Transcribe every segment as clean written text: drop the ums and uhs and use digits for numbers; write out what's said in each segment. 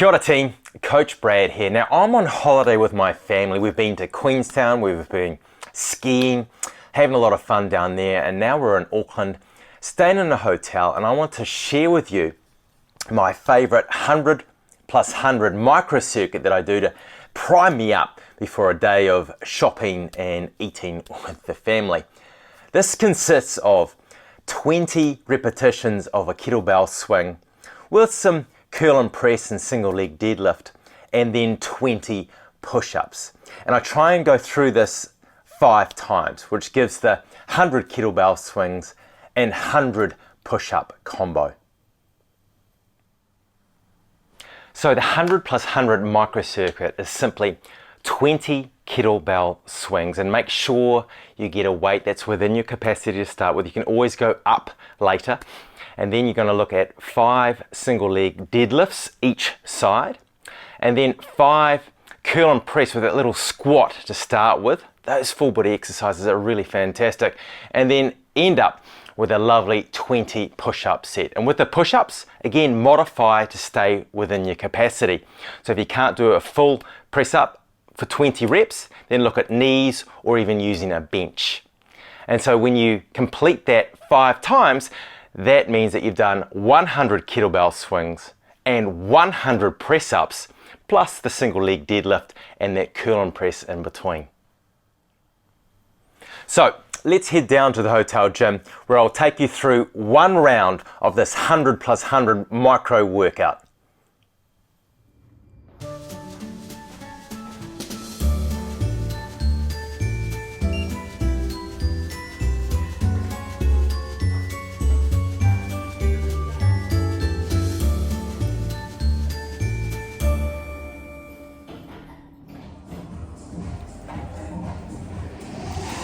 Kia ora team, Coach Brad here. Now I'm on holiday with my family. We've been to Queenstown, we've been skiing, having a lot of fun down there, and now we're in Auckland, staying in a hotel, and I want to share with you my favorite 100 plus 100 micro circuit that I do to prime me up before a day of shopping and eating with the family. This consists of 20 repetitions of a kettlebell swing with some curl and press and single leg deadlift, and then 20 push-ups. And I try and go through this 5 times, which gives the 100 kettlebell swings and 100 push-up combo. So the 100 plus 100 micro circuit is simply 20 kettlebell swings, and make sure you get a weight that's within your capacity to start with. You can always go up later. And then you're going to look at 5 single leg deadlifts each side, and then 5 curl and press with that little squat to start with. Those full body exercises are really fantastic. And then end up with a lovely 20 push-up set. And with the push-ups, again, modify to stay within your capacity. So if you can't do a full press up for 20 reps, then look at knees or even using a bench. And so when you complete that 5 times, that means that you've done 100 kettlebell swings and 100 press-ups, plus the single leg deadlift and that curl and press in between. So let's head down to the hotel gym, where I'll take you through one round of this 100 plus 100 micro workout.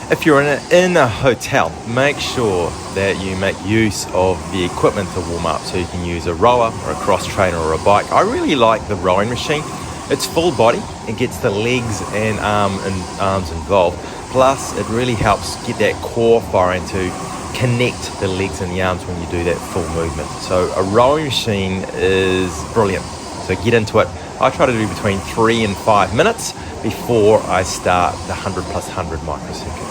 If you're in a hotel, make sure that you make use of the equipment to warm up. So you can use a rower or a cross trainer or a bike. I really like the rowing machine. It's full body. It gets the legs and arms involved. Plus, it really helps get that core firing to connect the legs and the arms when you do that full movement. So a rowing machine is brilliant. So get into it. I try to do between 3 and 5 minutes before I start the 100 plus 100 micro circuit.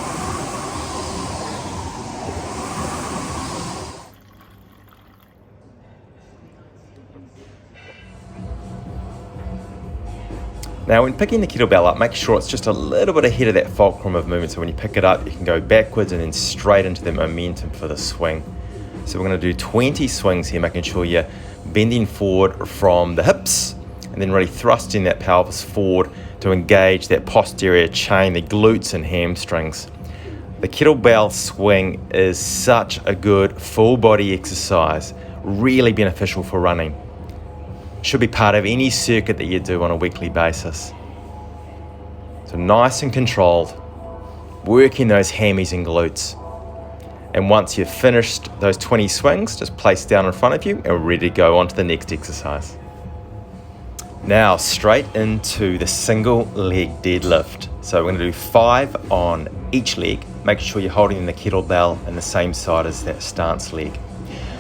Now when picking the kettlebell up, make sure it's just a little bit ahead of that fulcrum of movement, so when you pick it up you can go backwards and then straight into the momentum for the swing. So we're going to do 20 swings here, making sure you're bending forward from the hips and then really thrusting that pelvis forward to engage that posterior chain, the glutes and hamstrings. The kettlebell swing is such a good full body exercise, really beneficial for running. Should be part of any circuit that you do on a weekly basis. So nice and controlled, working those hammies and glutes. And once you've finished those 20 swings, just place down in front of you and we're ready to go on to the next exercise. Now straight into the single leg deadlift. So we're going to do 5 on each leg. Make sure you're holding the kettlebell in the same side as that stance leg.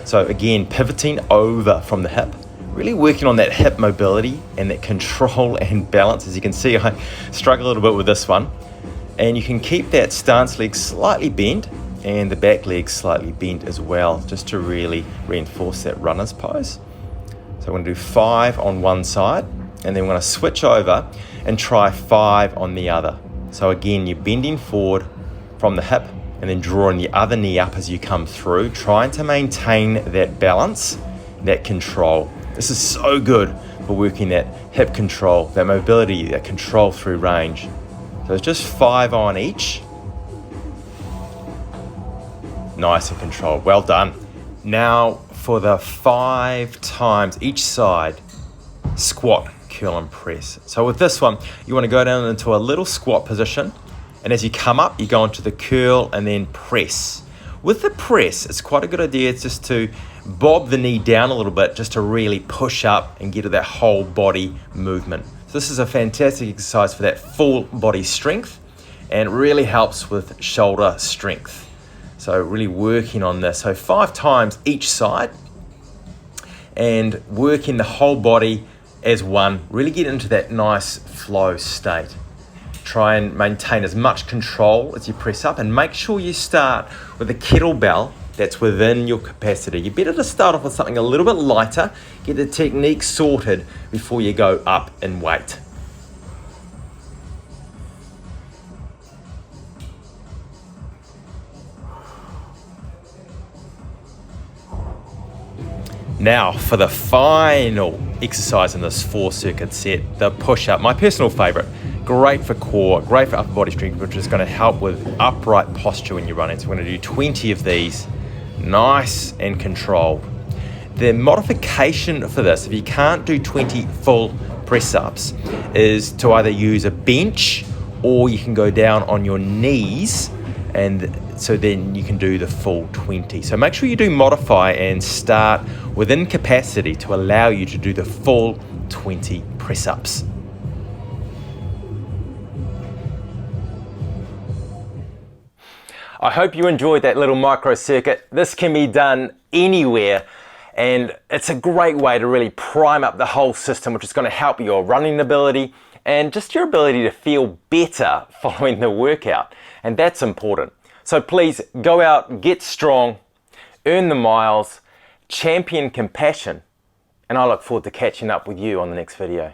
So again, pivoting over from the hip, really working on that hip mobility and that control and balance. As you can see, I struggle a little bit with this one. And you can keep that stance leg slightly bent and the back leg slightly bent as well, just to really reinforce that runner's pose. So we're going to do 5 on one side, and then we're going to switch over and try 5 on the other. So again, you're bending forward from the hip and then drawing the other knee up as you come through, trying to maintain that balance, that control. This is so good for working that hip control, that mobility, that control through range. So it's just 5 on each. Nice and controlled, well done. Now for the 5 times each side, squat, curl and press. So with this one, you want to go down into a little squat position, and as you come up, you go into the curl and then press. With the press, it's quite a good idea just to bob the knee down a little bit, just to really push up and get to that whole body movement. So this is a fantastic exercise for that full body strength, and really helps with shoulder strength. So really working on this. So 5 times each side, and working the whole body as one. Really get into that nice flow state. Try and maintain as much control as you press up, and make sure you start with a kettlebell that's within your capacity. You're better to start off with something a little bit lighter, get the technique sorted before you go up in weight. Now for the final exercise in this 4-circuit set, the push-up, my personal favorite. Great for core, great for upper body strength, which is going to help with upright posture when you're running. So we're going to do 20 of these, nice and controlled. The modification for this, if you can't do 20 full press-ups, is to either use a bench or you can go down on your knees, and so then you can do the full 20. So make sure you do modify and start within capacity to allow you to do the full 20 press-ups. I hope you enjoyed that little micro circuit. This can be done anywhere, and it's a great way to really prime up the whole system, which is going to help your running ability and just your ability to feel better following the workout. And that's important. So please go out, get strong, earn the miles, champion compassion, and I look forward to catching up with you on the next video.